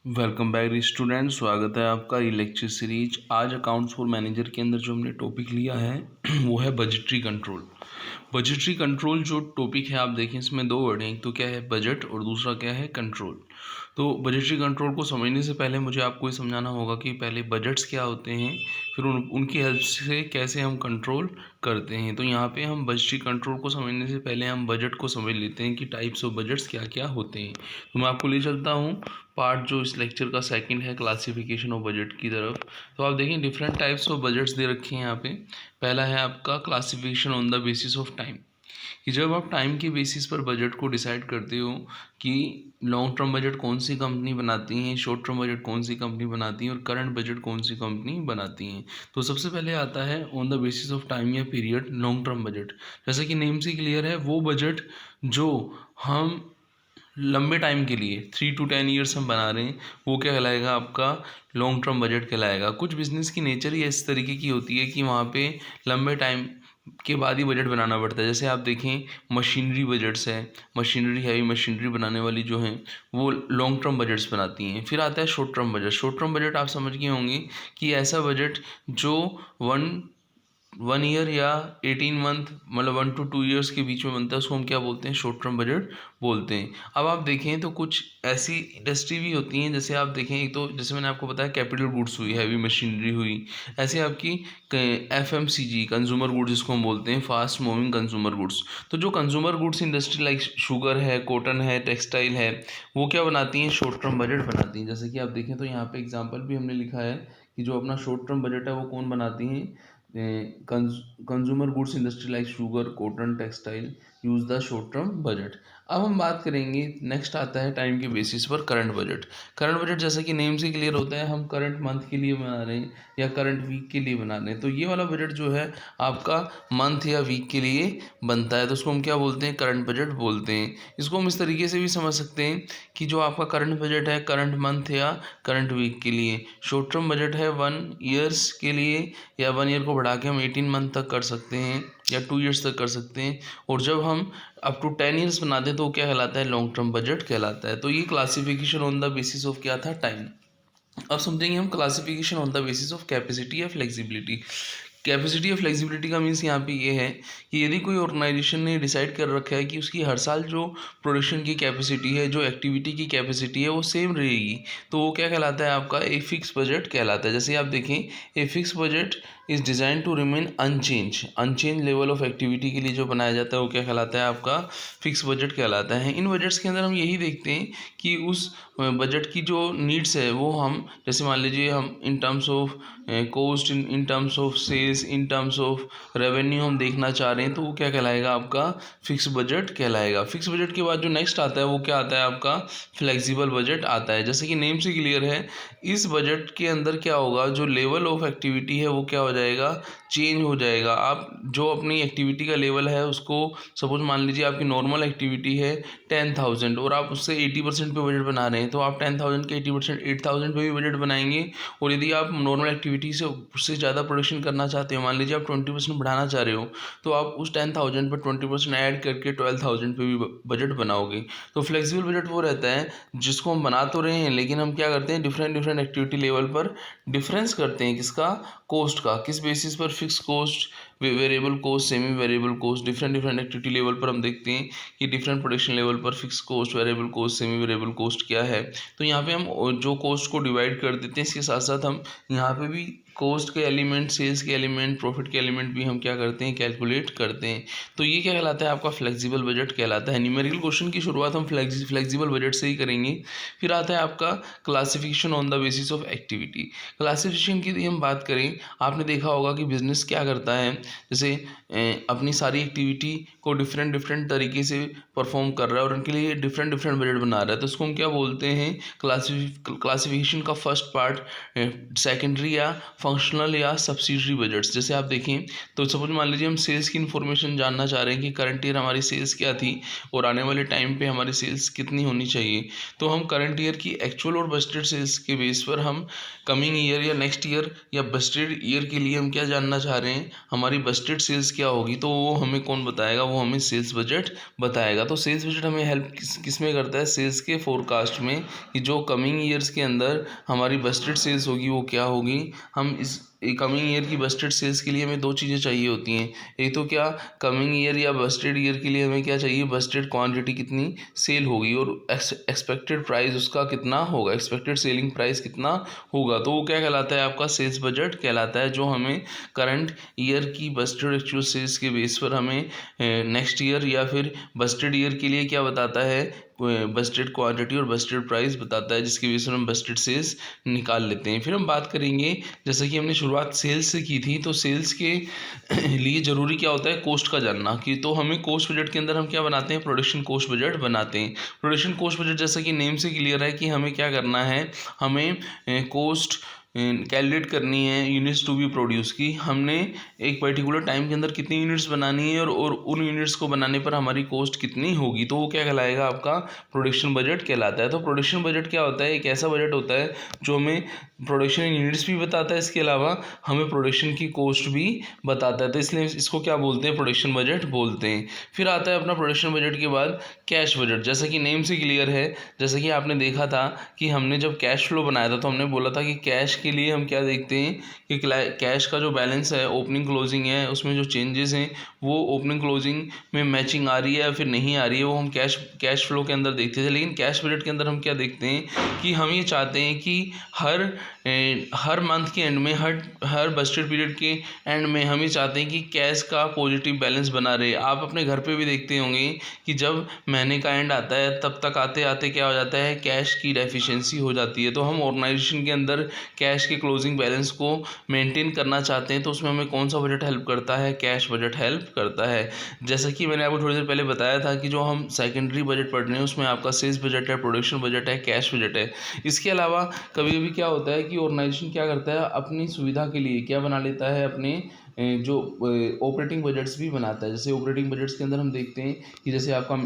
Welcome back student, स्वागत है आपका ये लेक्चर सीरीज। आज अकाउंट्स फॉर मैनेजर के अंदर जो हमने टॉपिक लिया है वो है बजटरी कंट्रोल। बजटरी कंट्रोल जो टॉपिक है, आप देखें इसमें दो वर्ड हैं, एक तो क्या है बजट और दूसरा क्या है कंट्रोल। तो बजटरी कंट्रोल को समझने से पहले मुझे आपको ये समझाना होगा कि पहले बजट्स क्या होते हैं, फिर उनकी हेल्प से कैसे हम कंट्रोल करते हैं। तो यहाँ पे हम बजटरी कंट्रोल को समझने से पहले हम बजट को समझ लेते हैं कि टाइप्स ऑफ बजट्स क्या क्या होते हैं। तो मैं आपको ले चलता हूँ पार्ट जो इस लेक्चर का सेकंड है, क्लासिफिकेशन ऑफ बजट की तरफ। तो आप देखें डिफरेंट टाइप्स ऑफ बजट्स दे रखे हैं यहाँ पे। पहला है आपका classification on the basis of time, कि जब आप टाइम के बेसिस पर बजट को डिसाइड करते हो कि लॉन्ग टर्म बजट कौन सी कंपनी बनाती है, शॉर्ट टर्म बजट कौन सी कंपनी बनाती है और करंट बजट कौन सी कंपनी बनाती है। तो सबसे पहले आता है on the basis of time या पीरियड लॉन्ग टर्म बजट। जैसे कि नेम से क्लियर है, वो बजट जो हम लंबे टाइम के लिए 3 to 10 ईयर्स हम बना रहे हैं वो क्या कहलाएगा, आपका लॉन्ग टर्म बजट कहलाएगा। कुछ बिजनेस की नेचर ही इस तरीके की होती है कि वहाँ पे लंबे टाइम के बाद ही बजट बनाना पड़ता है। जैसे आप देखें मशीनरी बजट्स है, मशीनरी हैवी मशीनरी बनाने वाली जो हैं वो लॉन्ग टर्म बजट्स बनाती हैं। फिर आता है short term budget. Short term budget आप समझ गए होंगे कि ऐसा बजट जो वन 1 ईयर या 18 मंथ, मतलब 1 to 2 ईयर्स के बीच में बनता है, उसको हम क्या बोलते हैं, शॉर्ट टर्म बजट बोलते हैं। अब आप देखें तो कुछ ऐसी इंडस्ट्री भी होती हैं, जैसे आप देखें एक तो जैसे मैंने आपको बताया कैपिटल गुड्स हुई, हैवी मशीनरी हुई, ऐसे आपकी FMCG कंज्यूमर गुड्स जिसको हम बोलते हैं, फास्ट मूविंग कंज्यूमर गुड्स। तो जो consumer goods industry like sugar है, कॉटन है, टेक्सटाइल है, वो क्या बनाती हैं, शॉर्ट टर्म बजट बनाती हैं। जैसे कि आप देखें तो यहाँ पे एग्जांपल भी हमने लिखा है कि जो अपना शॉर्ट टर्म बजट है वो कौन बनाती हैं, consumer goods industry like sugar, cotton, textile use the short term budget. अब हम बात करेंगे, नेक्स्ट आता है टाइम के बेसिस पर करंट बजट। करंट बजट जैसा कि नेम से क्लियर होता है, हम करंट मंथ के लिए बना रहे हैं या करंट वीक के लिए बना रहे हैं। तो ये वाला बजट जो है आपका मंथ या वीक के लिए बनता है, तो उसको हम क्या बोलते हैं, करंट बजट बोलते हैं। इसको हम इस तरीके से भी समझ सकते हैं कि जो आपका करंट बजट है करंट मंथ या करंट वीक के लिए, शॉर्ट टर्म बजट है 1 ईयर्स के लिए, या 1 ईयर को बढ़ा के हम 18 मंथ तक कर सकते हैं या 2 ईयर्स तक कर सकते हैं। और जब हम अप टू 10 ईयर्स बनाते हैं तो क्या कहलाता है, लॉन्ग टर्म बजट कहलाता है। तो ये classification on the basis of क्या था, टाइम। अब समझेंगे हम classification on the basis of capacity या फ्लेक्सिबिलिटी। कैपेसिटी या फ्लेक्सिबिलिटी का मीन्स यहाँ पे ये है कि यदि कोई ऑर्गेनाइजेशन ने डिसाइड कर रखा है कि उसकी हर साल जो प्रोडक्शन की कैपेसिटी है, जो एक्टिविटी की कैपेसिटी है वो सेम रहेगी, तो वो क्या कहलाता है, आपका ए फिक्स बजट कहलाता है। जैसे आप देखें, a fix budget is design to remain unchange level of activity के लिए जो बनाया जाता है वो क्या कहलाता है, आपका फिक्स बजट कहलाता है। इन बजट्स के अंदर हम यही देखते हैं कि उस बजट की जो नीड्स है वो हम, जैसे मान लीजिए हम in terms of cost, in terms of sales, in terms of revenue हम देखना चाह रहे हैं, तो वो क्या कहलाएगा, आपका फिक्स बजट कहलाएगा। फिक्स बजट के बाद जो नेक्स्ट आता है वो क्या आता है, आपका फ्लेक्सिबल बजट आता है। जैसे कि नेम से क्लियर है, इस बजट के अंदर क्या होगा, जो लेवल ऑफ एक्टिविटी है वो क्या हो जाएगा, चेंज हो जाएगा। आप जो अपनी एक्टिविटी का लेवल है उसको, सपोज मान लीजिए आपकी नॉर्मल एक्टिविटी है 10,000 और आप उससे 80% पे बजट बना रहे हैं, तो आप 10,000 के 80% 8,000 पे भी बजट बनाएंगे। और यदि आप नॉर्मल एक्टिविटी से उससे ज़्यादा प्रोडक्शन करना चाहते हो, मान लीजिए आप 20% बढ़ाना चाह रहे हो, तो आप उस 10,000 पर 20% ऐड करके 12,000 पे भी बजट बनाओगे। तो फ्लेक्सिबल बजट वो रहता है जिसको हम बना तो रहे हैं लेकिन हम क्या करते हैं, डिफरेंट डिफरेंट एक्टिविटी लेवल पर डिफरेंस करते हैं, किसका, कॉस्ट का। किस बेसिस पर, fix cost, variable cost, semi variable cost. Different different activity level पर हम देखते हैं कि डिफरेंट प्रोडक्शन लेवल पर fix cost, variable cost, semi variable cost क्या है। तो यहाँ पे हम जो कॉस्ट को डिवाइड कर देते हैं, इसके साथ साथ हम यहाँ पे भी कॉस्ट के एलिमेंट, सेल्स के एलिमेंट, प्रॉफिट के एलिमेंट भी हम क्या करते हैं, कैलकुलेट करते हैं। तो ये क्या कहलाता है, आपका फ्लेक्सिबल बजट कहलाता है। न्यूमेरिकल क्वेश्चन की शुरुआत हम फ्लेक्सिबल बजट से ही करेंगे। फिर आता है आपका classification on the basis of activity. Classification की यदि हम बात करें, आपने देखा होगा कि बिजनेस क्या करता है, जैसे अपनी सारी एक्टिविटी को डिफरेंट डिफरेंट तरीके से परफॉर्म कर रहा है और उनके लिए डिफरेंट डिफरेंट बजट बना रहा है, तो उसको हम क्या बोलते हैं, क्लासिफिकेशन का फर्स्ट पार्ट सेकेंडरी या फंक्शनल या सब्सिडरी बजट्स। जैसे आप देखें तो सपोज मान लीजिए हम सेल्स की इन्फॉर्मेशन जानना चाह रहे हैं कि करंट ईयर हमारी सेल्स क्या थी और आने वाले टाइम पे हमारी सेल्स कितनी होनी चाहिए। तो हम करंट ईयर की एक्चुअल और बजटेड सेल्स के बेस पर हम कमिंग ईयर या नेक्स्ट ईयर या बजटेड ईयर के लिए हम क्या जानना चाह रहे हैं, हमारी हमारी बजटेड सेल्स क्या होगी, तो वो हमें कौन बताएगा, वो हमें सेल्स बजट बताएगा। तो सेल्स बजट हमें हेल्प किस में करता है, सेल्स के फोरकास्ट में, कि जो कमिंग ईयर्स के अंदर हमारी बजटेड सेल्स होगी वो क्या होगी। हम इस कमिंग ईयर की बजटेड सेल्स के लिए हमें दो चीज़ें चाहिए होती हैं। एक तो क्या, कमिंग ईयर या बजटेड ईयर के लिए हमें क्या चाहिए, बजटेड क्वांटिटी कितनी सेल होगी और एक्सपेक्टेड प्राइस उसका कितना होगा, एक्सपेक्टेड सेलिंग प्राइस कितना होगा। तो वो क्या कहलाता है, आपका सेल्स बजट कहलाता है, जो हमें करंट ईयर की बजटेड एक्चुअल सेल्स के बेस पर हमें नेक्स्ट ईयर या फिर बजटेड ईयर के लिए क्या बताता है, बजटेड क्वांटिटी और बजटेड प्राइस बताता है, जिसकी वजह से हम बजटेड सेल्स निकाल लेते हैं। फिर हम बात करेंगे, जैसा कि हमने शुरुआत सेल्स से की थी, तो सेल्स के लिए ज़रूरी क्या होता है, कॉस्ट का जानना। कि तो हमें कॉस्ट बजट के अंदर हम क्या बनाते हैं, प्रोडक्शन कॉस्ट बजट बनाते हैं। प्रोडक्शन कॉस्ट बजट जैसा कि नेम से क्लियर है कि हमें क्या करना है, हमें कॉस्ट कैलकुलेट करनी है यूनिट्स टू बी प्रोड्यूस की, हमने एक पर्टिकुलर टाइम के अंदर कितनी यूनिट्स बनानी है और उन यूनिट्स को बनाने पर हमारी कॉस्ट कितनी होगी। तो वो क्या कहलाएगा, आपका प्रोडक्शन बजट कहलाता है। तो प्रोडक्शन बजट क्या होता है, एक ऐसा बजट होता है जो हमें प्रोडक्शन यूनिट्स भी बताता है, इसके अलावा हमें प्रोडक्शन की कॉस्ट भी बताता है। तो इसलिए इसको क्या बोलते हैं, प्रोडक्शन बजट बोलते हैं। फिर आता है अपना प्रोडक्शन बजट के बाद कैश बजट, जैसा कि नेम से क्लियर है। जैसा कि आपने देखा था कि हमने जब कैश फ्लो बनाया था, तो हमने बोला था कि कैश के लिए हम क्या देखते हैं कि कैश का जो बैलेंस है, ओपनिंग क्लोजिंग है, उसमें जो चेंजेस हैं वो ओपनिंग क्लोजिंग में मैचिंग आ रही है या फिर नहीं आ रही है, वो हम कैश फ्लो के अंदर देखते थे। लेकिन कैश बजट के अंदर हम क्या देखते हैं कि हम ये चाहते हैं कि हर मंथ के एंड में, हर बजटेड पीरियड के एंड में हम ये चाहते हैं कि कैश का पॉजिटिव बैलेंस बना रहे। आप अपने घर पे भी देखते होंगे कि जब महीने का एंड आता है, तब तक आते आते क्या हो जाता है, कैश की डेफिशिएंसी हो जाती है। तो हम ऑर्गेनाइजेशन के अंदर कैश के क्लोजिंग बैलेंस को मेंटेन करना चाहते हैं, तो उसमें हमें कौन सा बजट हेल्प करता है, कैश बजट हेल्प करता है। जैसा कि मैंने आपको थोड़ी देर पहले बताया था कि जो हम सेकेंडरी बजट पढ़ रहे हैं, उसमें आपका सेल्स बजट है, प्रोडक्शन बजट है, कैश बजट है। इसके अलावा कभी कभी क्या होता है कि ऑर्गेनाइजेशन क्या करता है, अपनी सुविधा के लिए क्या बना लेता है, अपने जो ऑपरेटिंग बजट्स भी बनाता है। जैसे ऑपरेटिंग बजट्स के अंदर हम देखते हैं कि जैसे आपका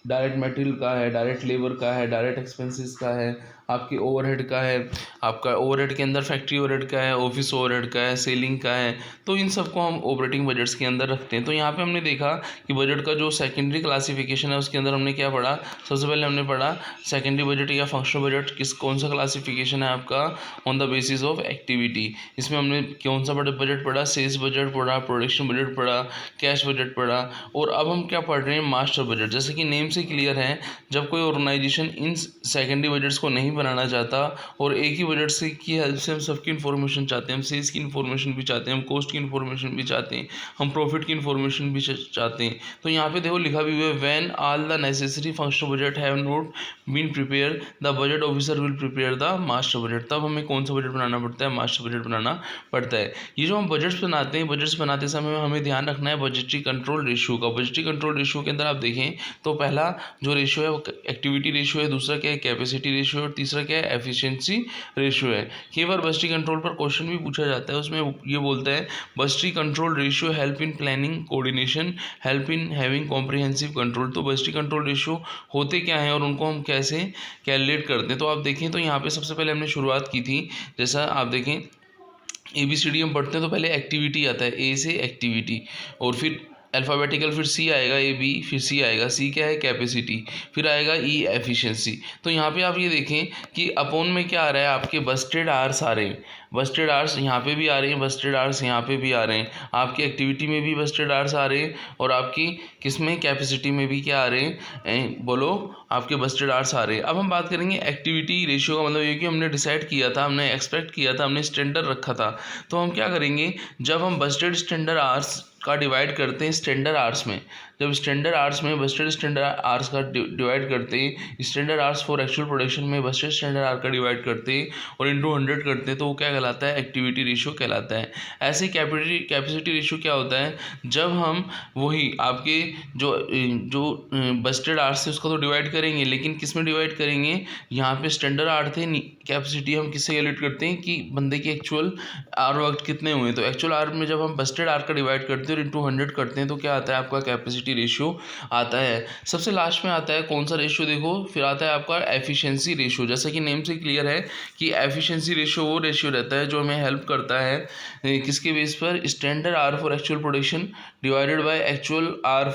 डायरेक्ट मटेरियल का है, डायरेक्ट लेबर का है, डायरेक्ट एक्सपेंसेस का है, आपके ओवरहेड का है, आपका ओवरहेड के अंदर फैक्ट्री ओवरहेड का है, ऑफिस ओवरहेड का है, सेलिंग का है। तो इन सबको हम ऑपरेटिंग बजट्स के अंदर रखते हैं। तो यहाँ पे हमने देखा कि बजट का जो सेकेंडरी क्लासिफिकेशन है, उसके अंदर हमने क्या पढ़ा, सबसे पहले हमने पढ़ा सेकेंडरी बजट या फंक्शनल बजट कौन सा क्लासिफिकेशन है आपका, on the basis of activity. इसमें हमने कौन सा बजट पढ़ा, सेल्स बजट पढ़ा, प्रोडक्शन बजट पढ़ा, कैश बजट पढ़ा। और अब हम क्या पढ़ रहे हैं, मास्टर बजट। जैसे कि नेम से क्लियर है, जब कोई ऑर्गेनाइजेशन इन सेकेंडरी बजट्स को नहीं बनाना चाहता और एक ही बजट से की हेल्प से हम सबकी इन्फॉर्मेशन चाहते हैं, हम सेल्स की इन्फॉर्मेशन भी चाहते हैं, हम कॉस्ट की इन्फॉर्मेशन भी चाहते हैं, हम प्रॉफिट की इन्फॉर्मेशन भी चाहते हैं। तो यहाँ पे देखो लिखा भी हुआ है, when all the necessary functional budget have not been prepare, the budget officer will prepare the master budget. तब हमें कौन सा बजट बनाना पड़ता है, मास्टर बजट बनाना पड़ता है। ये जो हम बजट्स बनाते हैं, बजट्स बनाते समय हमें ध्यान रखना है बजटरी कंट्रोल रेशियो का। बजटरी कंट्रोल रेशियो के अंदर आप देखें तो पहला जो रेशियो है वो एक्टिविटी रेशियो है, दूसरा क्या है, कैपेसिटी रेशियो है, और तीसरा क्या है, एफिशिएंसी रेशियो है। कई बार बजटरी कंट्रोल पर क्वेश्चन भी पूछा जाता है, उसमें ये बोलता है budgetary control ratio help in planning coordination, help in having comprehensive control. तो बजटरी कंट्रोल रेशियो होते क्या हैं और उनको हम कैसे कैलकुलेट करते हैं। तो आप देखें तो यहाँ पे सबसे पहले हमने शुरुआत की थी, जैसा आप देखें ABCD हम पढ़ते हैं तो पहले एक्टिविटी आता है, ए से एक्टिविटी, और फिर अल्फ़ाबेटिकल, फिर सी आएगा, AB, फिर सी आएगा, सी क्या है, कैपेसिटी, फिर आएगा E, एफिशिएंसी। तो यहाँ पे आप ये देखें कि अपॉन में क्या आ रहा है, आपके बस्टेड आवर्स आ रहे हैं, बस्टेड आवर्स यहाँ पे भी आ रहे हैं, बस्टेड आवर्स यहाँ पे भी आ रहे हैं, आपकी एक्टिविटी में भी बस्टेड आवर्स आ रहे हैं, और आपकी किसमें, कैपेसिटी में भी क्या आ रहे हैं, बोलो, आपके बस्टेड आवर्स आ रहे हैं। अब हम बात करेंगे एक्टिविटी रेशियो का, मतलब ये कि हमने डिसाइड किया था, हमने एक्सपेक्ट किया था, हमने स्टैंडर्ड रखा था। तो हम क्या करेंगे, जब हम बस्टेड स्टैंडर्ड आवर्स का डिवाइड करते हैं स्टैंडर्ड आवर्स में, जब स्टैंडर्ड आवर्स में बस्टेड स्टैंडर्ड आवर्स का डिवाइड करते हैं, standard hours for actual production में बस्टेड स्टैंडर्ड आवर्स का डिवाइड करते हैं और इनटू 100 करते हैं, तो वो क्या कहलाता है, एक्टिविटी रेशियो कहलाता है। ऐसे कैपेसिटी रेशियो क्या होता है, जब हम वही आपके जो बस्टेड आवर्स है उसका तो डिवाइड करेंगे, लेकिन किस में डिवाइड करेंगे, यहाँ पे स्टैंडर्ड आवर्स थे, कैपेसिटी हम किससे कैलकुलेट करते हैं कि बंदे के एक्चुअल आवर वक्त कितने हुए। तो एक्चुअल आवर में जब हम बस्टेड आवर का डिवाइड करते हैं और इंटू 100 करते हैं, तो क्या आता है, आपका कैपेसिटी कैपेसिटी रेशियो आता है। सबसे लास्ट में आता है कौन सा रेशियो, देखो फिर आता है आपका एफिशिएंसी रेशियो। जैसा कि नेम से क्लियर है कि एफिशिएंसी रेशियो वो रेशियो रहता है जो हमें हेल्प करता है किसके बेस पर, standard are for actual production divided by actual are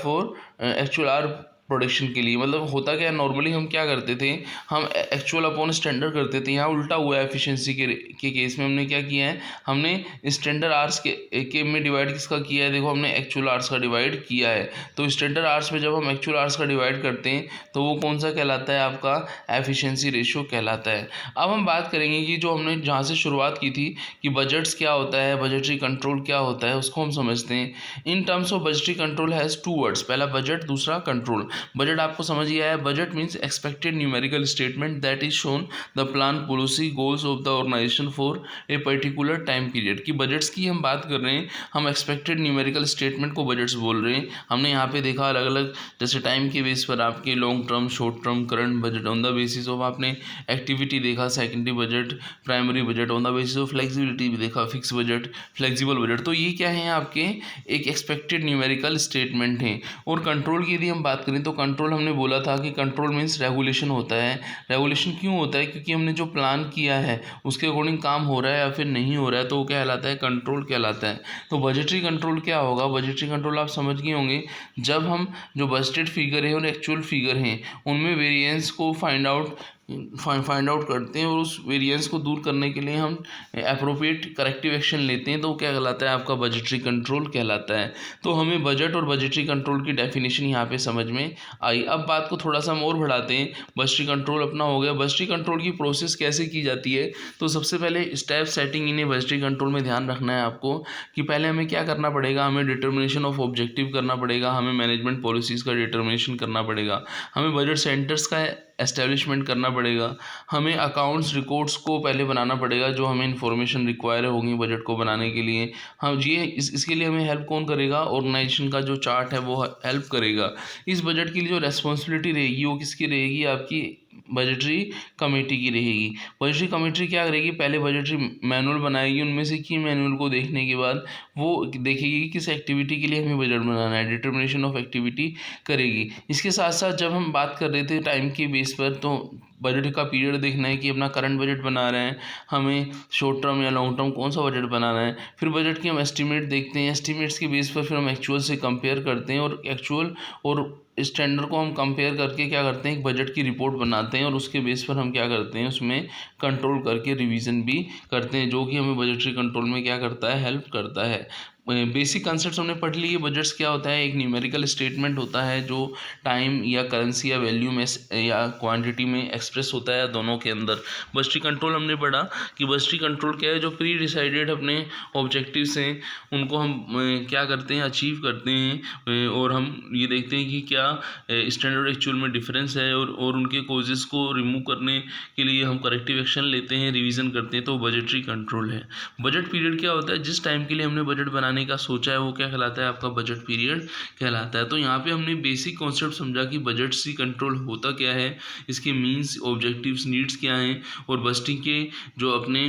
production के लिए। मतलब होता क्या है, नॉर्मली हम क्या करते थे, हम एक्चुअल अपॉन स्टैंडर्ड करते थे। यहाँ उल्टा हुआ है, एफिशिएंसी के केस में हमने क्या किया है, हमने स्टैंडर्ड आर्स के में डिवाइड किसका किया है, देखो हमने एक्चुअल आर्स का डिवाइड किया है। तो स्टैंडर्ड आर्स में जब हम एक्चुअल आर्स का डिवाइड करते हैं तो वो कौन सा कहलाता है, आपका एफिशिएंसी रेशियो कहलाता है। अब हम बात करेंगे कि जो हमने जहाँ से शुरुआत की थी कि बजट्स क्या होता है, बजटरी कंट्रोल क्या होता है, उसको हम समझते हैं। In terms of budgetary control has two words, पहला बजट, दूसरा कंट्रोल। बजट आपको समझ ही आया, budget means expected numerical statement that is shown the plan policy goals of the organization for a particular time period. की budgets की हम बात कर रहे हैं, हम एक्सपेक्टेड न्यूमेरिकल स्टेटमेंट को बजट्स बोल रहे हैं। हमने यहाँ पे देखा अलग अलग, जैसे टाइम के बेस पर आपके long term, short term, current budget, on the basis of आपने एक्टिविटी देखा secondary budget, primary budget, on the basis of flexibility भी देखा फिक्स बजट, फ्लेक्सिबल बजट। तो ये क्या है आपके एक एक्सपेक्टेड न्यूमेरिकल स्टेटमेंट है। और कंट्रोल की यदि हम बात करें तो कंट्रोल हमने बोला था कि कंट्रोल मीन्स रेगुलेशन होता है। रेगुलेशन क्यों होता है, क्योंकि हमने जो प्लान किया है उसके अकॉर्डिंग काम हो रहा है या फिर नहीं हो रहा है, तो वो कहलाता है कंट्रोल कहलाता है। तो बजटरी कंट्रोल क्या होगा, बजटरी कंट्रोल आप समझ गए होंगे, जब हम जो बजटेड फिगर है और एक्चुअल फिगर हैं उनमें वेरिएंस को फाइंड आउट करते हैं और उस वेरिएंस को दूर करने के लिए हम अप्रोप्रिएट करेक्टिव एक्शन लेते हैं, तो क्या कहलाता है, आपका बजटरी कंट्रोल कहलाता है। तो हमें बजट और बजटरी कंट्रोल की डेफिनेशन यहाँ पे समझ में आई। अब बात को थोड़ा सा हम और बढ़ाते हैं। बजटरी कंट्रोल अपना हो गया, बजटरी कंट्रोल की प्रोसेस कैसे की जाती है। तो सबसे पहले स्टेप सेटिंग इन बजटरी कंट्रोल में ध्यान रखना है आपको कि पहले हमें क्या करना पड़ेगा, हमें डिटर्मिनेशन ऑफ ऑब्जेक्टिव करना पड़ेगा, हमें मैनेजमेंट पॉलिसीज़ का डिटर्मिनेशन करना पड़ेगा, हमें बजट सेंटर्स का एस्टेब्लिशमेंट करना पड़ेगा, हमें अकाउंट्स रिकॉर्ड्स को पहले बनाना पड़ेगा जो हमें इन्फॉर्मेशन रिक्वायर होगी बजट को बनाने के लिए। हम ये इसके लिए हमें हेल्प कौन करेगा, ऑर्गेनाइजेशन का जो चार्ट है वो हेल्प करेगा। इस बजट के लिए जो रेस्पॉन्सिबिलिटी रहेगी वो किसकी रहेगी, आपकी बजटरी कमेटी की रहेगी। बजटरी कमेटी क्या करेगी, पहले बजटरी मैनुअल बनाएगी, उनमें से की मैनुअल को देखने के बाद वो देखेगी कि किस एक्टिविटी के लिए हमें बजट बनाना है, डिटर्मिनेशन ऑफ एक्टिविटी करेगी। इसके साथ साथ जब हम बात कर रहे थे टाइम के बेस पर, तो बजट का पीरियड देखना है कि अपना करंट बजट बना रहे हैं, हमें शॉर्ट टर्म या लॉन्ग टर्म कौन सा बजट बनाना है। फिर बजट के हम एस्टिमेट देखते हैं, एस्टिमेट्स के बेस पर फिर हम एक्चुअल से कंपेयर करते हैं और एक्चुअल और स्टैंडर्ड को हम कंपेयर करके क्या करते हैं, एक बजट की रिपोर्ट बनाते हैं और उसके बेस पर हम क्या करते हैं, उसमें कंट्रोल करके रिवीजन भी करते हैं, जो कि हमें बजटरी कंट्रोल में क्या करता है, हेल्प करता है। बेसिक कंसेप्ट हमने पढ़ लिए। बजट्स क्या होता है, एक न्यूमेरिकल स्टेटमेंट होता है जो टाइम या करेंसी या वैल्यू में या क्वांटिटी में एक्सप्रेस होता है, दोनों के अंदर। बजटरी कंट्रोल हमने पढ़ा कि बजटरी कंट्रोल क्या है, जो प्री डिसाइडेड अपने ऑब्जेक्टिव्स हैं उनको हम क्या करते हैं, अचीव करते हैं और हम ये देखते हैं कि क्या स्टैंडर्ड एक्चुअल में डिफरेंस है और उनके कोजेस को रिमूव करने के लिए हम करेक्टिव एक्शन लेते हैं, रिवीजन करते हैं, तो बजटरी कंट्रोल है। बजट पीरियड क्या होता है, जिस टाइम के लिए हमने बजट बनाने का सोचा है वो क्या कहलाता है, आपका बजट पीरियड कहलाता है। तो यहाँ पे हमने बेसिक कॉन्सेप्ट समझा कि बजट सी कंट्रोल होता क्या है, इसके मीन्स, ऑब्जेक्टिव्स, नीड्स क्या हैं और बजटिंग के जो अपने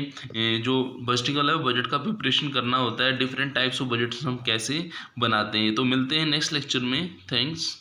जो बजटिंग वाला बजट का प्रिपरेशन करना होता है, डिफरेंट टाइप्स ऑफ बजट्स हम कैसे बनाते हैं। तो मिलते हैं नेक्स्ट लेक्चर में। थैंक्स।